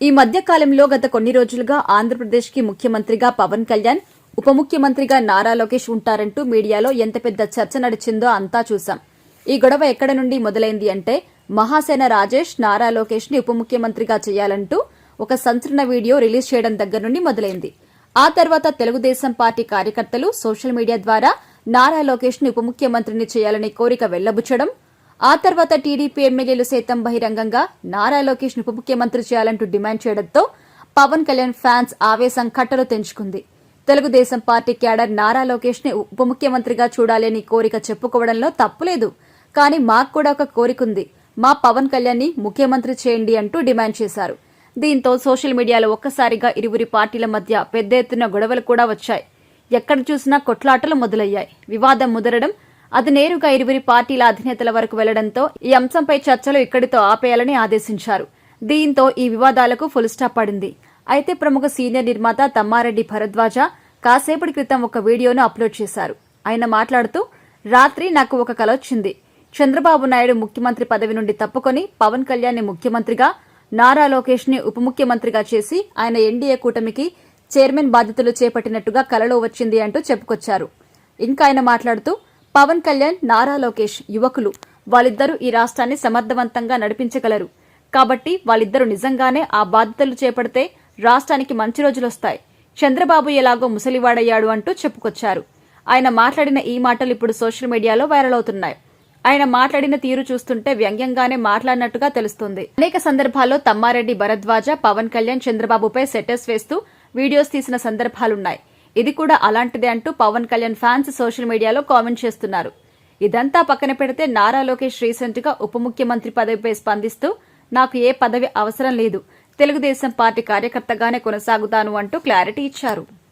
ఈ మధ్య కాలంలో గత కొన్ని రోజులుగా ఆంధ్రప్రదేశ్కి ముఖ్యమంత్రిగా పవన్ కళ్యాణ్, ఉప ముఖ్యమంత్రిగా నారా లోకేష్ ఉంటారంటూ మీడియాలో ఎంత పెద్ద చర్చ నడిచిందో అంతా చూశాం. ఈ గొడవ ఎక్కడ నుండి మొదలైంది అంటే మహాసేన రాజేష్ నారా లోకేష్ ని ఉప ముఖ్యమంత్రిగా చేయాలంటూ ఒక సంచలన వీడియో రిలీజ్ చేయడం దగ్గర నుండి మొదలైంది. ఆ తర్వాత తెలుగుదేశం పార్టీ కార్యకర్తలు సోషల్ మీడియా ద్వారా నారా లోకేష్ ని ఉప ముఖ్యమంత్రిని చేయాలనే కోరిక వెళ్లబుచ్చడం, ఆ తర్వాత టీడీపీ ఎమ్మెల్యేలు సైతం బహిరంగంగా నారా లోకేష్ ని ఉప ముఖ్యమంత్రి చేయాలంటూ డిమాండ్ చేయడంతో పవన్ కళ్యాణ్ ఫ్యాన్స్ ఆవేశం కట్టలు తెంచుకుంది. తెలుగుదేశం పార్టీ క్యాడర్ నారా లోకేష్ ని ఉప ముఖ్యమంత్రిగా చూడాలని కోరిక చెప్పుకోవడంలో తప్పులేదు, కానీ మాకు కూడా ఒక కోరికుంది, మా పవన్ కళ్యాణ్ ని ముఖ్యమంత్రి చేయండి అంటూ డిమాండ్ చేశారు. దీంతో సోషల్ మీడియాలో ఒక్కసారిగా ఇరువురి పార్టీల మధ్య పెద్ద ఎత్తున గొడవలు కూడా వచ్చాయి. ఎక్కడ చూసినా కొట్లాటలు మొదలయ్యాయి. వివాదం ముదరడం, అది నేరుగా ఇరువురి పార్టీల అధినేతల వరకు వెళ్లడంతో ఈ అంశంపై చర్చలు ఇక్కడితో ఆపేయాలని ఆదేశించారు. దీంతో ఈ వివాదాలకు ఫుల్ స్టాప్ పడింది. అయితే ప్రముఖ సీనియర్ నిర్మాత తమ్మారెడ్డి భరద్వాజ కాసేపటి క్రితం ఒక వీడియోను అప్లోడ్ చేశారు. ఆయన మాట్లాడుతూ, రాత్రి నాకు ఒక కల వచ్చింది. చంద్రబాబు నాయుడు ముఖ్యమంత్రి పదవి నుండి తప్పుకొని పవన్ కళ్యాణ్ ని ముఖ్యమంత్రిగా, నారా లోకేష్ ని ఉప ముఖ్యమంత్రిగా చేసి ఆయన ఎన్డీఏ కూటమికి చైర్మన్ బాధ్యతలు చేపట్టినట్టుగా కలలో వచ్చింది అంటూ చెప్పుకొచ్చారు. ఇంకా ఆయన మాట్లాడుతూ, పవన్ కళ్యాణ్, నారా లోకేష్ యువకులు, వాళ్ళిద్దరూ ఈ రాష్ట్రాన్ని సమర్థవంతంగా నడిపించగలరు. కాబట్టి వాళ్ళిద్దరూ నిజంగానే ఆ బాధ్యతలు చేపడితే రాష్ట్రానికి మంచి రోజులొస్తాయి. చంద్రబాబు ఎలాగో ముసలివాడయ్యాడు అంటూ చెప్పుకొచ్చారు. ఆయన మాట్లాడిన ఈ మాటలు ఇప్పుడు సోషల్ మీడియాలో వైరల్ అవుతున్నాయి. ఆయన మాట్లాడిన తీరు చూస్తుంటే వ్యంగ్యంగానే మాట్లాడినట్టుగా తెలుస్తుంది. అనేక సందర్భాల్లో తమ్మారెడ్డి భరద్వాజ పవన్ కళ్యాణ్ చంద్రబాబుపై సెటర్స్ వేస్తూ వీడియోస్ తీసిన సందర్భాలున్నాయి. ఇది కూడా అలాంటిదే అంటూ పవన్ కళ్యాణ్ ఫ్యాన్స్ సోషల్ మీడియాలో కామెంట్ చేస్తున్నారు. ఇదంతా పక్కన పెడితే నారా లోకేష్ రీసెంట్ గా ఉప ముఖ్యమంత్రి పదవిపై స్పందిస్తూ, నాకు ఏ పదవి అవసరం లేదు, తెలుగుదేశం పార్టీ కార్యకర్తగానే కొనసాగుతాను అంటూ క్లారిటీ ఇచ్చారు.